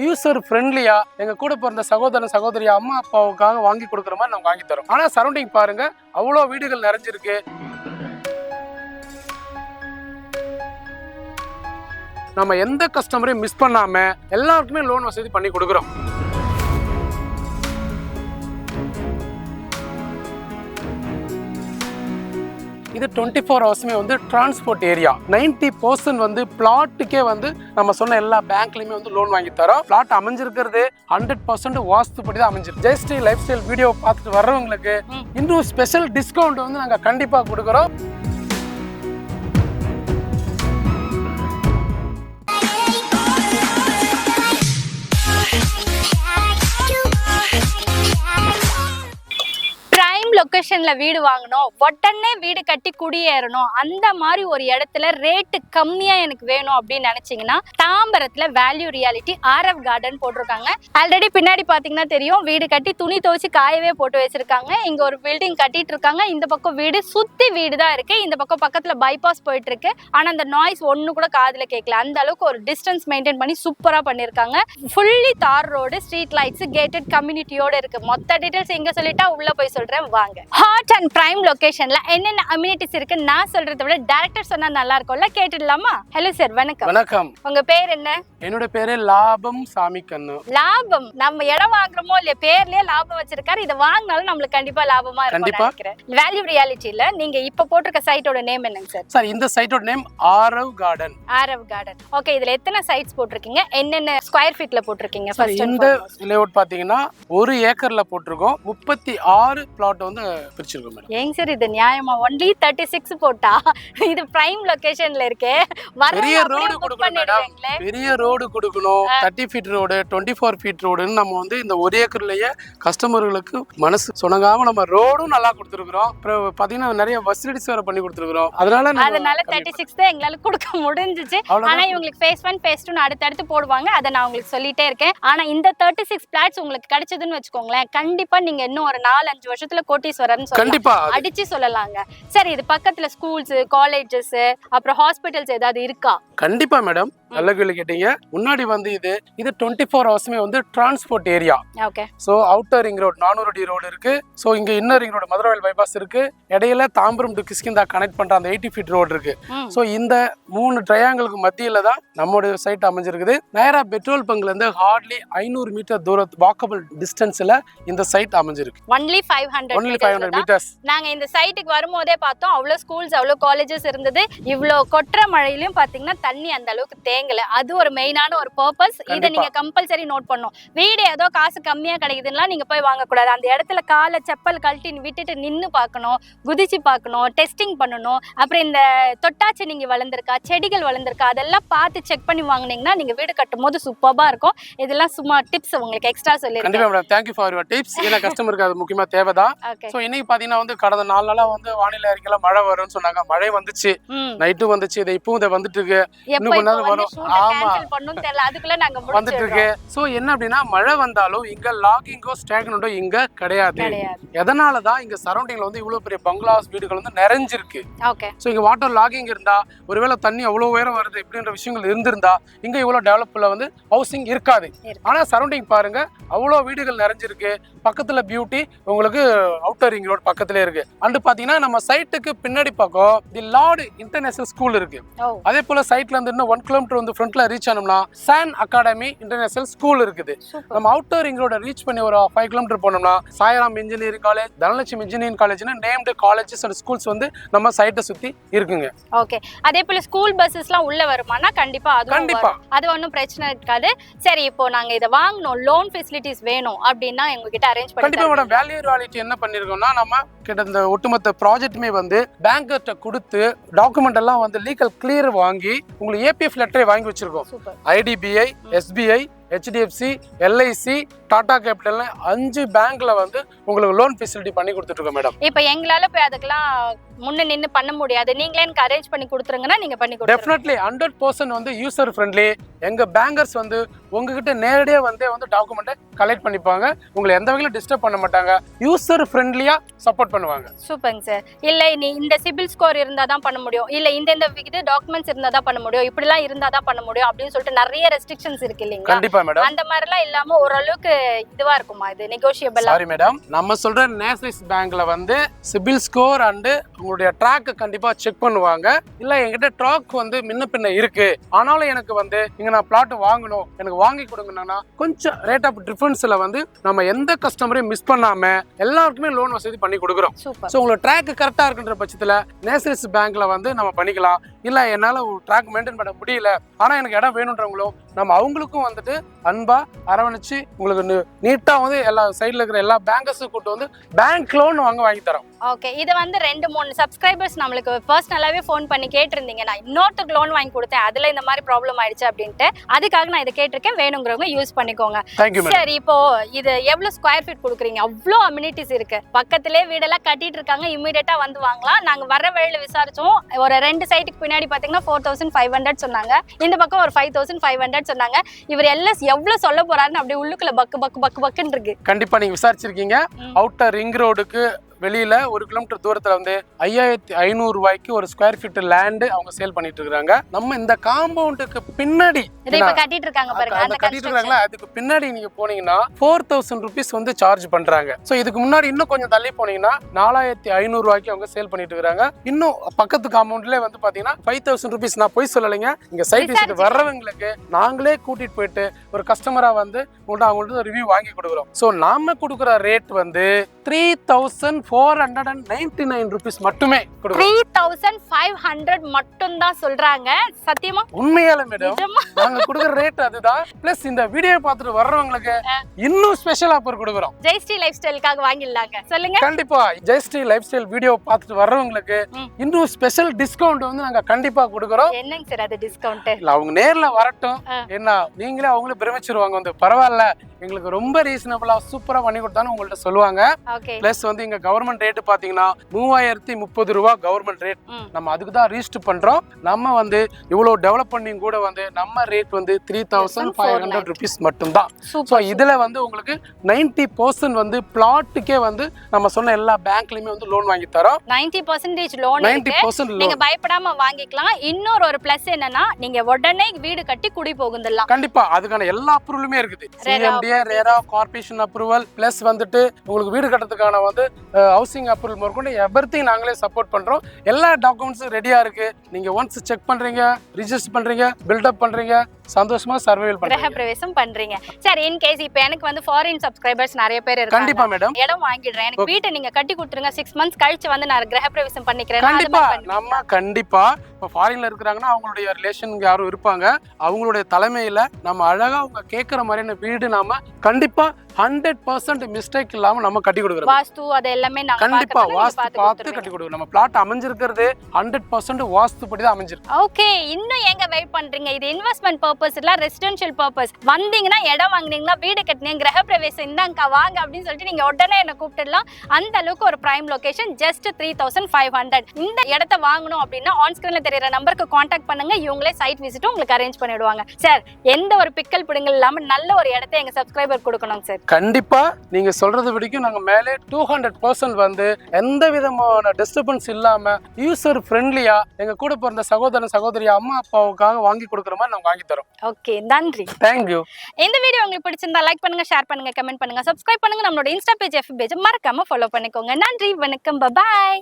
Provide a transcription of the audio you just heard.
User ஃப்ரெண்ட்லியா எங்க கூட பிறந்த சகோதரன் சகோதரி அம்மா அப்பாவுக்காக வாங்கி கொடுக்குற மாதிரி நாங்க வாங்கி தரோம். ஆனா சரௌண்டிங் பாருங்க, அவ்வளோ வீடுகள் நிறைஞ்சிருக்கு. நம்ம எந்த கஸ்டமரையும் மிஸ் பண்ணாம எல்லாருக்குமே லோன் வசதி பண்ணி கொடுக்குறோம். இது 24 ஹவர்ஸுமே வந்து டிரான்ஸ்போர்ட் ஏரியா. 90% வந்து பிளாட்டுக்கே வந்து நம்ம சொன்ன எல்லா பேங்க்லயுமே வந்து லோன் வாங்கி தரோம். பிளாட் அமைஞ்சிருக்கிறது 100% வாஸ்துப்படி தான் அமைஞ்சிருக்கு. ஜெயஸ்ரீ லைஃப் ஸ்டைல் வீடியோ பார்த்துட்டு வர்றவங்களுக்கு இன்னும் ஸ்பெஷல் டிஸ்கவுண்ட் வந்து நாங்கள் கண்டிப்பாக கொடுக்குறோம். லொகேஷன்ல வீடு வாங்கணும், உடனே வீடு கட்டி குடியேறணும், அந்த மாதிரி ஒரு இடத்துல ரேட்டு கம்மியா எனக்கு வேணும் அப்படின்னு நினைச்சீங்கன்னா தாம்பரத்துல வேல்யூ ரியாலிட்டி ஆர்எஃப் கார்டன் போட்டிருக்காங்க. ஆல்ரெடி பின்னாடி பாத்தீங்கன்னா தெரியும், வீடு கட்டி துணி துவச்சி காயவே போட்டு வச்சிருக்காங்க. இங்க ஒரு பில்டிங் கட்டிட்டு இருக்காங்க. இந்த பக்கம் வீடு சுத்தி வீடு தான் இருக்கு. இந்த பக்கம் பக்கத்துல பைபாஸ் போயிட்டு இருக்கு. ஆனா அந்த நாய்ஸ் ஒண்ணு கூட காதுல கேட்கல. அந்த அளவுக்கு ஒரு டிஸ்டன்ஸ் மெயின்டைன் பண்ணி சூப்பரா பண்ணிருக்காங்க. ஃபுல்லி தார் ரோடு, ஸ்ட்ரீட் லைட்ஸ், கேட்டட் கம்யூனிட்டியோட இருக்கு. மொத்த டீடைல்ஸ் எங்க சொல்லிட்டா உள்ள போய் சொல்றேன் வாங்க. ஹாட் அண்ட் பிரைம் லொகேஷன்ல என்னென்ன அம்யூனிட்டிஸ் இருக்கு நான் சொல்றதை விட டைரக்டர் சொன்னா நல்லா இருக்கும்ல, கேட்டுடலாமா? ஹலோ சார், வணக்கம். வணக்கம். உங்க பேர் என்ன? என்னோட பேரு லாபம் சாமி கண்ணு. லாபம், நம்ம இடம் வாங்குறோமோ இல்லையா பேர்லயே லாபம் வச்சிருக்காரு. இதை வாங்கினாலும் நம்மளுக்கு கண்டிப்பா லாபமா இருக்கும். வேல்யூ ரியாலிட்டில நீங்க இப்ப போட்டிருக்க சைட்டோட நேம் என்னங்க சார்? சார், இந்த சைட்டோட name Aarav Garden. Aarav Garden. Okay, இதுல எத்தனை சைட்ஸ் போட்டிருக்கீங்க, என்னென்ன ஸ்கொயர் ஃபீட்ல போட்டிருக்கீங்க? இந்த லேஅவுட் பாத்தீங்கன்னா 1 ஏக்கர்ல போட்டிருக்கோம். 36 பிளாட் வந்து பிரிச்சிருக்கோம் மேடம். ஏங்க சார் இது நியாயமா? ஒன்லி 36 போட்டா இது பிரைம் லொகேஷன்ல இருக்கே. பெரிய ரோடு கொடுக்கணும் மேடம், பெரிய ரோடு கொடுக்கணும். 30 ஃபீட் ரோடு, 24 ஃபீட் ரோடுன்னு நம்ம வந்து இந்த 1 ஏக்கர்லயே கஸ்டமர்களுக்கு மனசு சொனங்காம நம்ம ரோடும் நல்லா கொடுத்துருக்கோம். அப்புறம் பாத்தீங்கன்னா நிறைய ஃபெசிலிட்டிஸ் வேற பண்ணி கொடுத்துருக்கோம். அதனால 36 தான் எங்களால கொடுக்க முடிஞ்சிச்சு. ஆனா இவங்களுக்கு phase 1 phase 2 அடுத்தடுத்து போடுவாங்க. அதை நான் உங்களுக்கு சொல்லிட்டே இருக்கேன். ஆனா இந்த 36 பிளாட்ஸ் உங்களுக்கு கிடைச்சதுன்னு வச்சுக்கோங்களேன், கண்டிப்பா நீங்க இன்னும் ஒரு 4-5 வருஷத்துல கோட்டீஸ்வரர்னு கண்டிப்பா அடிச்சு சொல்லலாங்க. சரி, இது பக்கத்துல ஸ்கூல்ஸ், காலேஜஸ், அப்புறம் ஹாஸ்பிடல்ஸ் ஏதாவது இருக்கா? கண்டிப்பா மேடம், நல்ல கேள்வி கேட்டீங்க. முன்னாடி வந்து இது 24 ஹவர்ஸுமே வந்து transport area. Okay. So outer ring road 400 அடி ரோடு இருக்கு. சோ இங்க inner ring road Maduravoyal bypass இருக்கு. இடையில தாம்பரம் டு கிஷ்கிந்தா கனெக்ட் பண்ற அந்த 80 ஃபீட் ரோடு இருக்கு. சோ இந்த 3 ட்ரையாங்கிளுக்கு மத்தியில தான் நம்மளுடைய சைட் அமைஞ்சிருக்குது. நேரா பெட்ரோல் பங்க்ல இருந்து ஹார்ட்லி 500 மீட்டர் தூரத்து வாக்கபிள் டிஸ்டன்ஸ்ல இந்த சைட் அமைஞ்சிருக்கு. only 500 metres. நாங்க இந்த சைட்டுக்கு வரும்போதே பார்த்தோம், அவ்வளவு ஸ்கூல்ஸ், அவ்வளவு காலேஜஸ் இருந்தது. இவ்ளோ கொற்ற மழையிலும் பாத்தீங்கன்னா தண்ணி அந்த அளவுக்கு தேங்கல. அது ஒரு மெயினான ஒரு பர்பஸ். இதை நீங்க கம்பல்சரி நோட் பண்ணணும். வீடு ஏதோ காசு கம்மியா கிடைக்குதுன்னா நீங்க போய் வாங்க கூடாது. அந்த இடத்துல காலை செப்பல் கழட்டி விட்டுட்டு நின்னு பார்க்கணும், குதிச்சு பார்க்கணும், டெஸ்டிங் பண்ணணும். அப்புறம் இந்த தொட்டாச்சி நீங்க வளர்ந்துருக்கா, செடிகள் வளர்ந்துருக்கா, அதெல்லாம் பார்த்து செக் பண்ணி வாங்கினீங்கன்னா நீங்க வீடு கட்டும் போது சூப்பரா இருக்கும். இதெல்லாம் சும்மா டிப்ஸ் உங்களுக்கு எக்ஸ்ட்ரா சொல்லிருக்கேன். கண்டிப்பா madam, thank you for your tips. ஏன்னா கஸ்டமருக்கு அது முக்கியமா தேவைதான். சோ இன்னைக்கு பாத்தீங்கன்னா வந்து கடந்த 4 நாளா வந்து வானிலை அறிக்கையில மழை வரும்னு சொன்னாங்க. மழை வந்துச்சு, நைட்டும் வந்துச்சு, இதை இப்பவும் இதை வந்துட்டு இருக்கு. இன்னும் கொஞ்ச நேரம் வரும். ஆமா, வந்துட்டு இருக்கு. சோ என்ன அப்படின்னா, மழை வந்தாலும் இங்க லாகிங்கோ ஸ்டாக்னோ இங்க கிடையாது. எதனாலதான் இங்க சரௌண்டிங்ல வந்து இவ்வளவு பெரிய பங்களாஸ் வீடுகள் வந்து நிறைஞ்சிருக்கு. சோ இங்க வாட்டர் லாகிங் இருந்தா, ஒருவேளை தண்ணி அவ்வளவு உயரம் வருது இப்படின்ற விஷயங்கள் இருந்திருந்தா இங்க இவ்வளவு டெவலப்ல வந்து ஹவுசிங் இருக்காது. ஆனா சரௌண்டிங் பாருங்க, அவ்வளவு வீடுகள் நிறைஞ்சிருக்கு. பக்கத்துல பியூட்டி உங்களுக்கு அவுட்டர் ரிங் ரோட் பக்கத்துல இருக்கு. அண்ட் பாத்தீங்கன்னா நம்ம சைட்டுக்கு பின்னாடி பக்கம் தி லார்ட் இன்டர்நேஷனல் ஸ்கூல் இருக்கு. அதே போல சைட்ல இருந்து இன்னும் 1 கிலோமீட்டர் வந்து ஃப்ரண்ட்ல ரீச் ஆனோம்னா சான் அகாடமி இன்டர்நேஷனல் ஸ்கூல் இருக்குது. நம்ம அவுட்டர் ரிங் ரோட ரீச் பண்ணி ஒரு 5 கிலோமீட்டர் போனோம்னா Sairam engineering college, Dhanalakshmi engineering காலேஜ்னு நேம்டு காலேஜஸ் அண்ட் ஸ்கூல்ஸ் வந்து நம்ம சைட்டை சுத்தி இருக்குங்க. ஓகே. அதே போல ஸ்கூல் பஸ்ஸஸ்லாம் உள்ள வருமானா? கண்டிப்பா அது ஒன்றும் பிரச்சனை இருக்காது. சரி, இப்போ நாங்க இதை வாங்கணும், லோன் ஃபெசிலிட்டிஸ் வேணும் அப்படின்னா எங்ககிட்ட அரேஞ்ச் பண்ணி கண்டிப்பா மேடம். வேல்யூ ரியாலிட்டி என்ன பண்ணிருக்கோம்னா, நம்ம கிட்ட இந்த ஒட்டுமொத்த ப்ராஜெக்ட்டுமே வந்து பேங்கர்ட்ட கொடுத்து டாக்குமெண்ட் எல்லாம் வந்து லீகல் கிளியர் வாங்கி உங்களுக்கு ஏபிஎஃப் லெட்டரை வாங்கி வச்சிருக்கோம். IDBI, SBI, HDFC, LIC, Tata capital 5 பேங்க்ல வந்து உங்களுக்கு லோன் ஃபெசிலிட்டி பண்ணி கொடுத்துட்டு இருக்கோம் மேடம். இப்போ எங்களால போய் அதுக்கெல்லாம் முன்ன நின்னு பண்ண முடியாது, நீங்களே எனக்கு அரேஞ்ச் பண்ணி கொடுத்துருங்கன்னா நீங்க பண்ணி கொடுங்க. டெஃபினெட்லி 100% வந்து யூசர் ஃப்ரெண்ட்லி. எங்க பேங்கர்ஸ் வந்து உங்ககிட்ட நேரடியா வந்து டாக்குமெண்ட்டை கலெக்ட் பண்ணிப்பாங்க. உங்களை எந்த வகையில டிஸ்டர்ப் பண்ண மாட்டாங்க. யூசர் ஃப்ரெண்ட்லியா சப்போர்ட் பண்ணுவாங்க. சூப்பர்ங்க சார். இல்ல நீ இந்த சிபில் ஸ்கோர் இருந்தா தான் பண்ண முடியும், இல்ல இந்த டாக்குமெண்ட்ஸ் இருந்தா தான் பண்ண முடியும், இப்படிலாம் இருந்தா தான் பண்ண முடியும் அப்படின்னு சொல்லிட்டு நிறைய ரெஸ்ட்ரிக்ஷன்ஸ் இருக்கு இல்லைங்களா? கண்டிப்பா கண்டிப்பா மேடம். அந்த மாதிரி எல்லாம் இல்லாம ஓரளவுக்கு இதுவா இருக்குமா இது நெகோஷியபிளா? சாரி மேடம், நம்ம சொல்ற நேஷனலைஸ் பேங்க்ல வந்து சிபில் ஸ்கோர் அண்ட் உங்களுடைய ட்ராக் கண்டிப்பா செக் பண்ணுவாங்க. இல்ல என்கிட்ட ட்ராக் வந்து முன்ன பின்ன இருக்கு, ஆனாலும் எனக்கு வந்து இங்க நான் பிளாட் வாங்கணும், எனக்கு வாங்கி கொடுங்கன்னா கொஞ்சம் ரேட் ஆஃப் டிஃபரன்ஸ்ல வந்து நம்ம எந்த கஸ்டமரையும் மிஸ் பண்ணாம எல்லாருக்குமே லோன் வசதி பண்ணி கொடுக்குறோம். சூப்பர். ஸோ உங்களுக்கு ட்ராக் கரெக்டா இருக்குன்ற பட்சத்துல நேஷனலைஸ் பேங்க்ல வந்து நம்ம பண்ணிக்கலாம். இல்ல என்னால ட்ராக் மெயின்டைன் பண்ண முடியல, ஆனா எனக்கு இடம் வேணுன்றவங்களும் நம்ம அவங்களுக்கும் வந்துட்டு அன்பா அரவணைச்சு உங்களுக்கு நீட்டா வந்து எல்லா சைட்ல இருக்கிற எல்லா பேங்கர்ஸும் கூட்டு வந்து பேங்க் லோன் வாங்கி தரோம். ஓகே, இது வந்து 2-3 சப்ஸ்கிரைபர்ஸ் நம்மளுக்கு பர்சனலாவே ஃபோன் பண்ணி கேட்டிருந்தீங்க, நான் இன்னொருத்தருக்கு லோன் வாங்கி கொடுத்தேன், அதுல இந்த மாதிரி ப்ராப்ளம் ஆயிடுச்சு அப்படின்ட்டு. அதுக்காக நான் இதை கேட்டிருக்கேன், வேணுங்கிறவங்க யூஸ் பண்ணிக்கோங்க. சரி, இப்போ இது எவ்வளவு ஸ்கொயர் ஃபீட் கொடுக்குறீங்க? அவ்வளோ அம்யூனிட்டிஸ் இருக்கு, பக்கத்திலே வீடெல்லாம் கட்டிட்டு இருக்காங்க, இமீடியட்டா வந்து வாங்கலாம். நாங்க வர வழியில விசாரிச்சோம், ஒரு 2 சைட்டுக்கு பின்னாடி பாத்தீங்கன்னா 4500 சொன்னாங்க, இந்த பக்கம் ஒரு 5500 சொன்னாங்க. இவர் எல்லாம் எவ்வளவு சொல்ல போறாருன்னு அப்படியே உள்ளுக்குள்ள பக்கு பக்கு பக்கு பக்குன்னு இருக்கு. கண்டிப்பா நீங்க விசாரிச்சிருக்கீங்க. அவுட்டர் ரிங் ரோடுக்கு வெளியில 1 கிலோமீட்டர் தூரத்துல வந்து 5500 ரூபாய்க்கு ஒரு ஸ்கொயர் ஃபீட் லேண்ட் அவங்க சேல் பண்ணிட்டு இருக்காங்க. நம்ம இந்த காம்பவுண்டுக்கு பின்னாடி கட்டிட்டு இருக்காங்க பாருங்க, அந்த கட்டிட்டு இருக்காங்களா, அதுக்கு பின்னாடி நீங்க போனீங்கன்னா 4000 rupees வந்து சார்ஜ் பண்றாங்க. சோ இதுக்கு முன்னாடி இன்னும் கொஞ்சம் தள்ளி போனீங்கன்னா 4500 ரூபாய்க்கு அவங்க சேல் பண்ணிட்டு இருக்காங்க. இன்னும் பக்கத்து காம்பவுண்ட்ல வந்து பாத்தீங்கன்னா 5000 rupees. நான் போய் சொல்லலைங்க, இங்க சைட் விசிட் வர்றவங்களுக்கு நாங்களே கூட்டிட்டு போயிட்டு ஒரு கஸ்டமரா வந்து அவங்கள்ட்ட ரிவ்யூ வாங்கி கொடுக்குறோம். சோ நாம கொடுக்குற ரேட் வந்து 3499 rupees மட்டுமே. 3500 மட்டும் தான் சொல்றாங்க. சத்தியமா? உண்மையால மேடம், நாங்க கொடுக்குற ரேட் அதுதான். பிளஸ் இந்த வீடியோ பார்த்துட்டு வர்றவங்களுக்கு இன்னும் ஸ்பெஷல் ஆஃபர் கொடுக்குறோம். ஜெயஸ்ரீ லைஃப் ஸ்டைலுக்காக வாங்கிடலாங்க. சொல்லுங்க. கண்டிப்பா ஜெயஸ்ரீ லைஃப் ஸ்டைல் வீடியோ பார்த்துட்டு வர்றவங்களுக்கு இன்னும் ஸ்பெஷல் டிஸ்கவுண்ட் வந்து நாங்க கண்டிப்பா கொடுக்குறோம். என்னங்க சார் அது டிஸ்கவுண்ட்? இல்ல அவங்க நேர்ல வரட்டும், என்ன நீங்களே அவங்களே பிரமிச்சிருவாங்க. வந்து பரவாயில்ல, எங்களுக்கு ரொம்ப ரீசனபிளா சூப்பரா பண்ணி கொடுத்தான்னு உங்கள்ட்ட சொல்லுவாங்க. பிளஸ் வந்து இங்க கவர்மெண்ட் ரேட் பாத்தீங்கன்னா 3030 ரூபாய் கவர்மெண்ட் ரேட். நம்ம அதுக்கு தான் ரீஸ்ட் பண்றோம். நம்ம வந்து இவ்வளவு டெவலப் பண்ணி கூட வந்து நம்ம ரேட் வந்து 3500 rupees மட்டும் தான். சோ இதுல வந்து உங்களுக்கு 90% வந்து பிளாட்டுக்கே வந்து நம்ம சொன்ன எல்லா பேங்க்லயுமே வந்து லோன் வாங்கி தரோம். 90% லோன். 90% நீங்க பயப்படாம வாங்கிக்கலாம். இன்னொரு ஒரு பிளஸ் என்னன்னா, நீங்க உடனே வீடு கட்டி குடி போகுதெல்லாம். கண்டிப்பா அதுக்கான எல்லா அப்ரூவலுமே இருக்குது. சிஎம்டிஏ, ரேரா, கார்ப்பரேஷன் அப்ரூவல், பிளஸ் வந்துட்டு உங்களுக்கு வீடு கட்டறதுக்கான வந்து ஹவுசிங் அப்ரூவல் முதற்கொண்டு எவ்ரிதிங் நாங்களே சப்போர்ட் பண்றோம். எல்லா டாக்குமெண்ட்ஸும் ரெடியா இருக்கு. நீங்க ஒன்ஸ் செக் பண்றீங்க, ரிஜிஸ்டர் பண்றீங்க, பில்டப் பண்றீங்க, சந்தோஷமா சர்வைவல் பண்றீங்க, கிரக பிரவேசம் பண்றீங்க. சரி, இன் கேஸ் இப்போ எனக்கு வந்து ஃபாரின் சப்ஸ்கிரைபர்ஸ் நிறைய பேர் இருக்காங்க. கண்டிப்பா மேடம், இடம் வாங்கிடுறேன், எனக்கு வீட்டை நீங்க கட்டி கொடுத்துருங்க, 6 months கழிச்சு வந்து நான் கிரக பிரவேசம் பண்ணிக்கிறேன். கண்டிப்பா நம்ம கண்டிப்பா இப்போ ஃபாரின்ல இருக்கிறாங்கன்னா அவங்களுடைய ரிலேஷன் யாரும் இருப்பாங்க, அவங்களுடைய தலைமையில நம்ம அழகா அவங்க கேட்கற மாதிரியான வீடு நாம கண்டிப்பா 100% மிஸ்டேக் இல்லாம நம்ம கட்டி கொடுக்குறோம். வாஸ்து அது எல்லாமே நாங்க கண்டிப்பா வாஸ்து பார்த்து கட்டி கொடுக்குறோம். நம்ம பிளாட் அமைஞ்சிருக்கிறது 100% வாஸ்து படி தான் அமைஞ்சிருக்கு. ஓகே, இன்னும் எங்க வெயிட் பண்றீங்க? இது இன்வெஸ்ட்மெண்ட் பர்பஸ் இல்ல ரெசிடென்ஷியல் பர்பஸ். வந்தீங்கன்னா இடம் வாங்குனீங்கன்னா வீடு கட்டினீங்க, கிரக பிரவேசம் இந்தாங்க வாங்க அப்படின்னு சொல்லிட்டு நீங்க உடனே என்ன கூப்பிட்டுடலாம். அந்த அளவுக்கு ஒரு பிரைம் லொகேஷன், ஜஸ்ட் 3500. இந்த இடத்தை வாங்கணும் அப்படின்னா ஆன் ஸ்கிரீன்ல தெரியற நம்பருக்கு கான்டாக்ட் பண்ணுங்க, இவங்களே சைட் விசிட் உங்களுக்கு அரேஞ்ச் பண்ணிடுவாங்க. சார், எந்த ஒரு பிக்கல் பிடுங்கல் இல்லாம நல்ல ஒரு இடத்தை எங்க சப்ஸ்கிரைபர் கொடுக்கணும் சார். கண்டிப்பா நீங்க சொல்றது வரைக்கும் நாங்க மேலே 200% வந்து எந்த விதமான டிஸ்டர்பன்ஸ் இல்லாம யூசர் ஃப்ரெண்ட்லியா எங்க கூட பிறந்த சகோதரன் சகோதரி அம்மா அப்பாவுக்காக வாங்கி கொடுக்குற மாதிரி நாங்க வாங்கி தரோம். ஓகே, நன்றி. தேங்க்யூ. இந்த வீடியோ உங்களுக்கு பிடிச்சிருந்தா லைக் பண்ணுங்க, ஷேர் பண்ணுங்க, கமெண்ட் பண்ணுங்க, சப்ஸ்கிரைப் பண்ணுங்க. நம்மளோட இன்ஸ்டா பேஜ், எஃபி பேஜ் மறக்காம ஃபாலோ பண்ணிக்கோங்க. நன்றி, வணக்கம், பை.